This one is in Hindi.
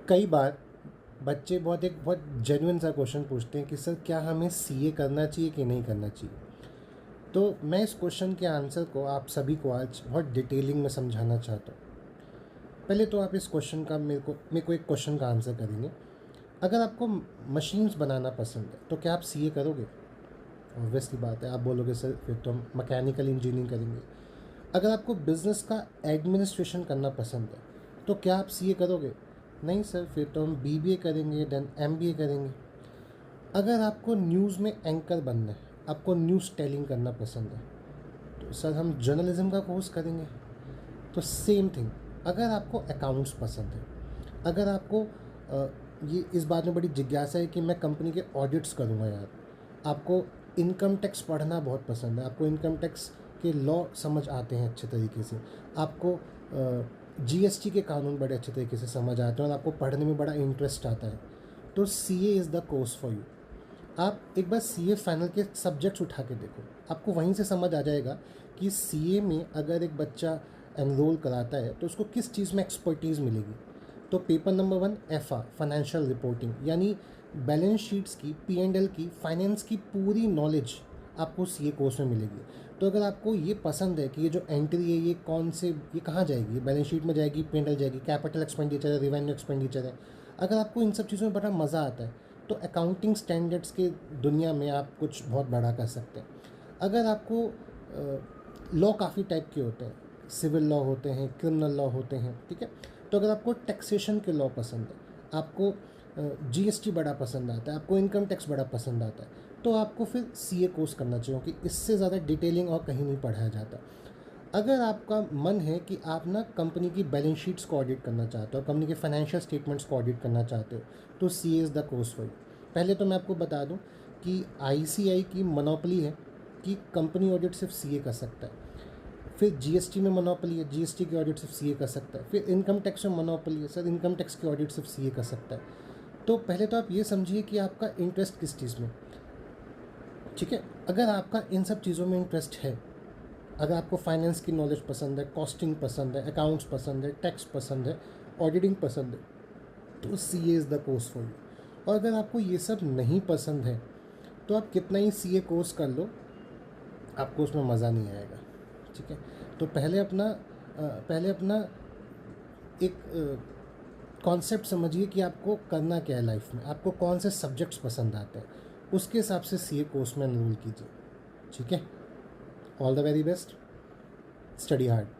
कई बार बच्चे बहुत जेन्युइन सा क्वेश्चन पूछते हैं कि सर क्या हमें सीए करना चाहिए कि नहीं करना चाहिए। तो मैं इस क्वेश्चन के आंसर को आप सभी को आज बहुत डिटेलिंग में समझाना चाहता हूँ। पहले तो आप इस क्वेश्चन का मेरे को एक क्वेश्चन का आंसर करेंगे। अगर आपको मशीन्स बनाना पसंद है तो क्या आप सीए करोगे? ऑब्वियसली बात है, आप बोलोगे सर फिर तो हम मैकेनिकल इंजीनियरिंग करेंगे। अगर आपको बिज़नेस का एडमिनिस्ट्रेशन करना पसंद है तो क्या आप सीए करोगे? नहीं सर, फिर तो हम बीबीए करेंगे, देन एमबीए करेंगे। अगर आपको न्यूज़ में एंकर बनना है, आपको न्यूज़ टेलिंग करना पसंद है, तो सर हम जर्नलिज्म का कोर्स करेंगे। तो सेम थिंग, अगर आपको अकाउंट्स पसंद है, अगर आपको ये इस बात में बड़ी जिज्ञासा है कि मैं कंपनी के ऑडिट्स करूँगा यार, आपको इनकम टैक्स पढ़ना बहुत पसंद है, आपको इनकम टैक्स के लॉ समझ आते हैं अच्छे तरीके से, आपको जीएसटी के कानून बड़े अच्छे तरीके से समझ आते हैं और आपको पढ़ने में बड़ा इंटरेस्ट आता है, तो CA is the course for you. आप एक बार सीए फाइनल के सब्जेक्ट्स उठा के देखो, आपको वहीं से समझ आ जाएगा कि सीए में अगर एक बच्चा एनरोल कराता है तो उसको किस चीज़ में एक्सपर्टीज़ मिलेगी। तो पेपर नंबर 1 एफआ फाइनेंशियल रिपोर्टिंग, यानी बैलेंस शीट्स की, पी&एल की, फाइनेंस की पूरी नॉलेज आपको सीए कोर्स में मिलेगी। तो अगर आपको ये पसंद है कि ये जो एंट्री है ये कौन से, ये कहाँ जाएगी, बैलेंस शीट में जाएगी, पी&एल जाएगी, कैपिटल एक्सपेंडिचर है, रिवेन्यू एक्सपेंडिचर है, अगर आपको इन सब चीज़ों में बड़ा मज़ा आता है तो अकाउंटिंग स्टैंडर्ड्स के दुनिया में आप कुछ बहुत बड़ा कर सकते हैं। अगर आपको लॉ काफ़ी टाइप के होते हैं, सिविल लॉ होते हैं, क्रिमिनल लॉ होते हैं, ठीक है, तो अगर आपको टैक्सेशन के लॉ पसंद है, आपको जीएसटी बड़ा पसंद आता है, आपको इनकम टैक्स बड़ा पसंद आता है, तो आपको फिर सीए कोर्स करना चाहिए, क्योंकि इससे ज़्यादा डिटेलिंग और कहीं नहीं पढ़ाया जाता। अगर आपका मन है कि आप ना कंपनी की बैलेंस शीट्स को ऑडिट करना चाहते हो, कंपनी के फाइनेंशियल स्टेटमेंट्स को ऑडिट करना चाहते हो, तो see is the course for you. पहले तो मैं आपको बता दूं कि आईसीआई की मोनोपोली है कि कंपनी ऑडिट सिर्फ सीए कर सकता है। फिर जीएसटी में मोनोपोली है, जीएसटी की ऑडिट सिर्फ सीए कर सकता है। फिर इनकम टैक्स में मोनोपोली है, सर इनकम टैक्स की ऑडिट सिर्फ सीए कर सकता है। तो पहले तो आप ये समझिए कि आपका इंटरेस्ट किस चीज़ में, ठीक है। अगर आपका इन सब चीज़ों में इंटरेस्ट है, अगर आपको फाइनेंस की नॉलेज पसंद है, कॉस्टिंग पसंद है, अकाउंट्स पसंद है, टैक्स पसंद है, ऑडिटिंग पसंद है, तो CA is the course for you. और अगर आपको ये सब नहीं पसंद है तो आप कितना ही सीए कोर्स कर लो, आपको उसमें मज़ा नहीं आएगा, ठीक है। तो पहले अपना एक कॉन्सेप्ट समझिए कि आपको करना क्या है लाइफ में, आपको कौन से सब्जेक्ट्स पसंद आते हैं, उसके हिसाब से सीए कोर्स में एनरोल कीजिए, ठीक है। All the very best, study hard.